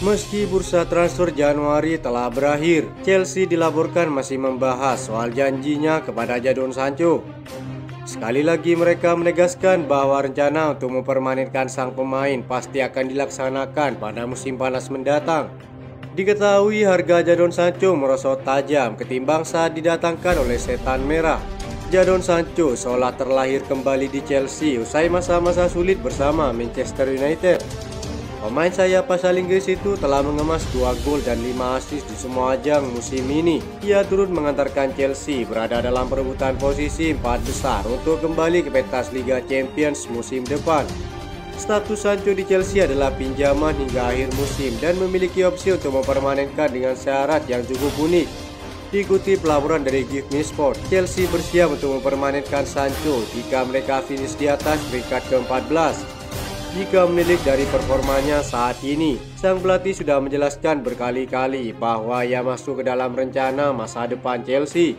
Meski bursa transfer Januari telah berakhir, Chelsea dilaporkan masih membahas soal janjinya kepada Jadon Sancho. Sekali lagi mereka menegaskan bahwa rencana untuk mempermanenkan sang pemain pasti akan dilaksanakan pada musim panas mendatang. Diketahui harga Jadon Sancho merosot tajam ketimbang saat didatangkan oleh Setan Merah. Jadon Sancho seolah terlahir kembali di Chelsea usai masa-masa sulit bersama Manchester United. Pemain sayap asal Inggris itu telah mengemas 2 gol dan 5 assist di semua ajang musim ini. Ia turut mengantarkan Chelsea berada dalam perebutan posisi 4 besar untuk kembali ke pentas Liga Champions musim depan. Status Sancho di Chelsea adalah pinjaman hingga akhir musim dan memiliki opsi untuk mempermanenkan dengan syarat yang cukup unik. Diikuti pelaporan dari Give Me Sport, Chelsea bersiap untuk mempermanenkan Sancho jika mereka finish di atas peringkat ke-14. Jika menilik dari performanya saat ini, sang pelatih sudah menjelaskan berkali-kali bahwa ia masuk ke dalam rencana masa depan Chelsea.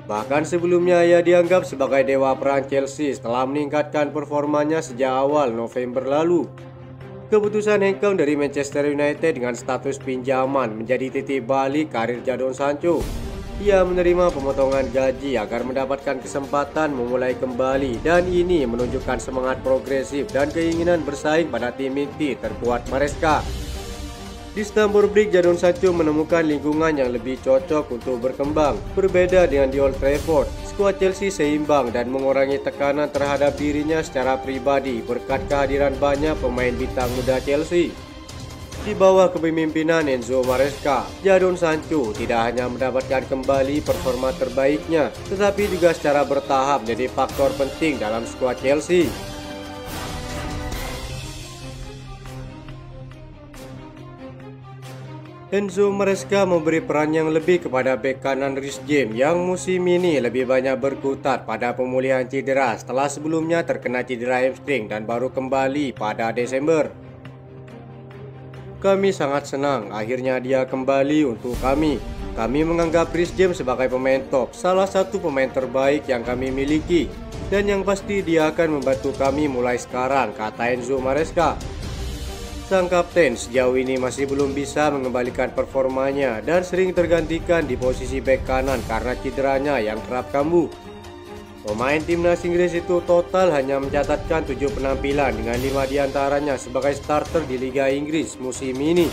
Bahkan sebelumnya ia dianggap sebagai dewa perang Chelsea setelah meningkatkan performanya sejak awal November lalu. Keputusan hengkang dari Manchester United dengan status pinjaman menjadi titik balik karir Jadon Sancho. Ia menerima pemotongan gaji agar mendapatkan kesempatan memulai kembali, dan ini menunjukkan semangat progresif dan keinginan bersaing pada tim inti terkuat Maresca. Di Stamford Bridge, Jadon Sancho menemukan lingkungan yang lebih cocok untuk berkembang. Berbeda dengan di Old Trafford, skuad Chelsea seimbang dan mengurangi tekanan terhadap dirinya secara pribadi berkat kehadiran banyak pemain bintang muda Chelsea. Di bawah kepemimpinan Enzo Maresca, Jadon Sancho tidak hanya mendapatkan kembali performa terbaiknya, tetapi juga secara bertahap menjadi faktor penting dalam skuad Chelsea. Enzo Maresca memberi peran yang lebih kepada bek kanan Reece James yang musim ini lebih banyak berkutat pada pemulihan cedera setelah sebelumnya terkena cedera hamstring dan baru kembali pada Desember. Kami sangat senang akhirnya dia kembali untuk kami. Kami menganggap Reece James sebagai pemain top, salah satu pemain terbaik yang kami miliki. Dan yang pasti dia akan membantu kami mulai sekarang, kata Enzo Maresca. Sang kapten sejauh ini masih belum bisa mengembalikan performanya dan sering tergantikan di posisi bek kanan karena cederanya yang kerap kambuh. Pemain timnas Inggris itu total hanya mencatatkan 7 penampilan dengan 5 diantaranya sebagai starter di Liga Inggris musim ini.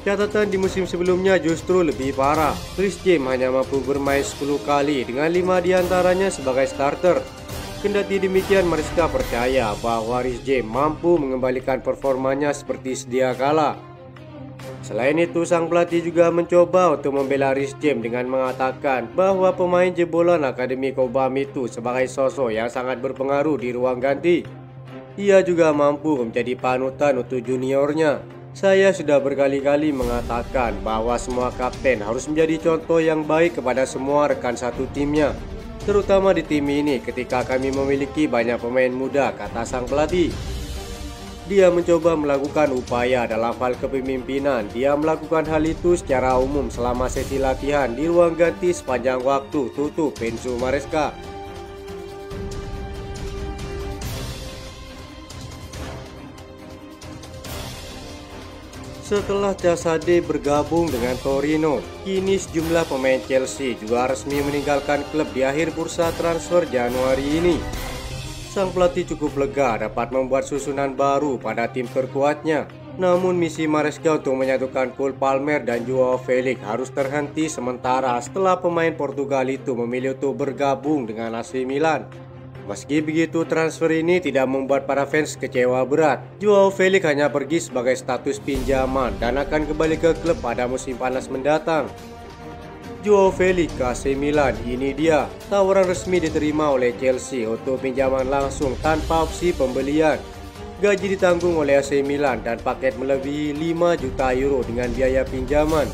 Catatan di musim sebelumnya justru lebih parah. Reece James hanya mampu bermain 10 kali dengan 5 diantaranya sebagai starter. Kendati demikian, Maresca percaya bahwa Reece James mampu mengembalikan performanya seperti sedia kala. Selain itu, sang pelatih juga mencoba untuk membela Reece James dengan mengatakan bahwa pemain jebolan Akademi Cobham itu sebagai sosok yang sangat berpengaruh di ruang ganti. Ia juga mampu menjadi panutan untuk juniornya. Saya sudah berkali-kali mengatakan bahwa semua kapten harus menjadi contoh yang baik kepada semua rekan satu timnya, terutama di tim ini ketika kami memiliki banyak pemain muda, kata sang pelatih. Dia mencoba melakukan upaya dalam hal kepemimpinan. Dia melakukan hal itu secara umum selama sesi latihan di ruang ganti sepanjang waktu, tutup Enzo Maresca. Setelah Casadei bergabung dengan Torino, kini sejumlah pemain Chelsea juga resmi meninggalkan klub di akhir bursa transfer Januari ini. Sang pelatih cukup lega dapat membuat susunan baru pada tim terkuatnya. Namun misi Maresca untuk menyatukan Cole Palmer dan Joao Felix harus terhenti sementara setelah pemain Portugal itu memilih untuk bergabung dengan AC Milan. Meski begitu, transfer ini tidak membuat para fans kecewa berat. Joao Felix hanya pergi sebagai status pinjaman dan akan kembali ke klub pada musim panas mendatang. Joao Felix ke AC Milan, ini dia. Tawaran resmi diterima oleh Chelsea untuk pinjaman langsung tanpa opsi pembelian. Gaji ditanggung oleh AC Milan dan paket melebihi 5 juta euro dengan biaya pinjaman.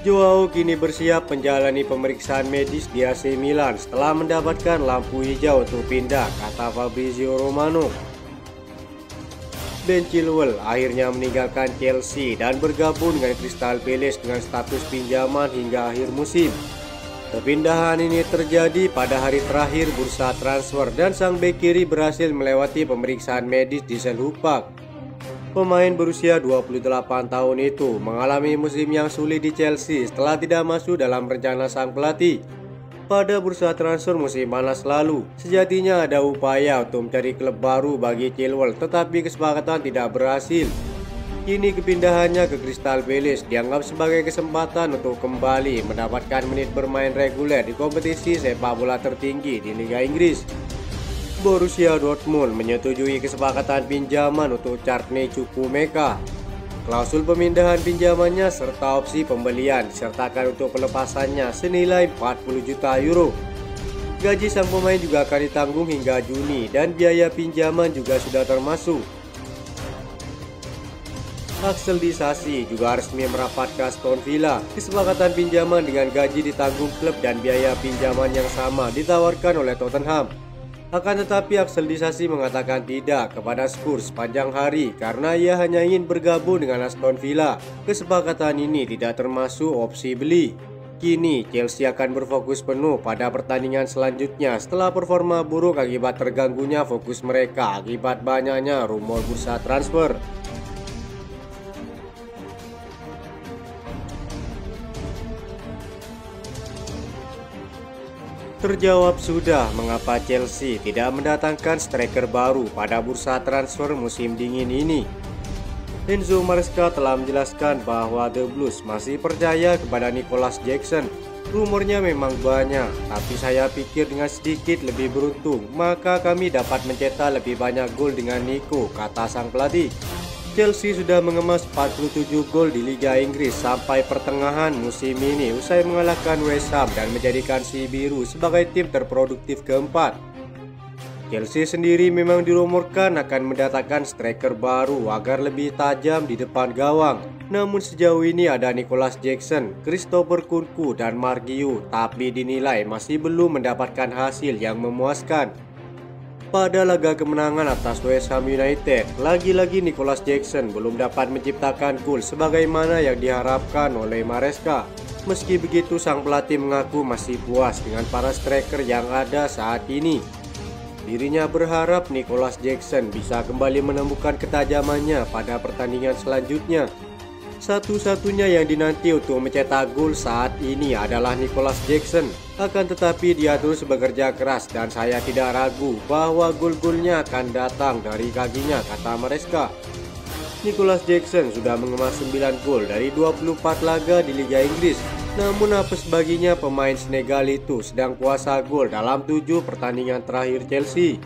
Joao kini bersiap menjalani pemeriksaan medis di AC Milan setelah mendapatkan lampu hijau untuk pindah, kata Fabrizio Romano. Ben Chilwell akhirnya meninggalkan Chelsea dan bergabung dengan Crystal Palace dengan status pinjaman hingga akhir musim. Kepindahan ini terjadi pada hari terakhir bursa transfer dan sang bek kiri berhasil melewati pemeriksaan medis di Selhurst Park. Pemain berusia 28 tahun itu mengalami musim yang sulit di Chelsea setelah tidak masuk dalam rencana sang pelatih. Pada bursa transfer musim panas lalu, sejatinya ada upaya untuk mencari klub baru bagi Chilwell, tetapi kesepakatan tidak berhasil. Kini kepindahannya ke Crystal Palace dianggap sebagai kesempatan untuk kembali mendapatkan menit bermain reguler di kompetisi sepak bola tertinggi di Liga Inggris. Borussia Dortmund menyetujui kesepakatan pinjaman untuk Courtney Chukwuemeka. Klausul pemindahan pinjamannya serta opsi pembelian disertakan untuk pelepasannya senilai 40 juta euro. Gaji sang pemain juga akan ditanggung hingga Juni dan biaya pinjaman juga sudah termasuk. Axel Disasi juga resmi merapat ke Aston Villa. Kesepakatan pinjaman dengan gaji ditanggung klub dan biaya pinjaman yang sama ditawarkan oleh Tottenham. Akan tetapi Axel Disasi mengatakan tidak kepada Spurs sepanjang hari karena ia hanya ingin bergabung dengan Aston Villa. Kesepakatan ini tidak termasuk opsi beli. Kini Chelsea akan berfokus penuh pada pertandingan selanjutnya setelah performa buruk akibat terganggunya fokus mereka akibat banyaknya rumor bursa transfer. Terjawab sudah mengapa Chelsea tidak mendatangkan striker baru pada bursa transfer musim dingin ini. Enzo Maresca telah menjelaskan bahwa The Blues masih percaya kepada Nicholas Jackson. Rumornya memang banyak, tapi saya pikir dengan sedikit lebih beruntung, maka kami dapat mencetak lebih banyak gol dengan Nico, kata sang pelatih. Chelsea sudah mengemas 47 gol di Liga Inggris sampai pertengahan musim ini usai mengalahkan West Ham dan menjadikan si biru sebagai tim terproduktif keempat. Chelsea sendiri memang dirumorkan akan mendatangkan striker baru agar lebih tajam di depan gawang. Namun sejauh ini ada Nicholas Jackson, Christopher Nkunku dan Mark Guiu, tapi dinilai masih belum mendapatkan hasil yang memuaskan. Pada laga kemenangan atas West Ham United, lagi-lagi Nicholas Jackson belum dapat menciptakan gol sebagaimana yang diharapkan oleh Maresca. Meski begitu, sang pelatih mengaku masih puas dengan para striker yang ada saat ini. Dirinya berharap Nicholas Jackson bisa kembali menemukan ketajamannya pada pertandingan selanjutnya. Satu-satunya yang dinanti untuk mencetak gol saat ini adalah Nicholas Jackson. Akan tetapi dia terus bekerja keras dan saya tidak ragu bahwa gol-golnya akan datang dari kakinya, kata Maresca. Nicholas Jackson sudah mengemas 9 gol dari 24 laga di Liga Inggris. Namun apes baginya pemain Senegal itu sedang puasa gol dalam 7 pertandingan terakhir Chelsea.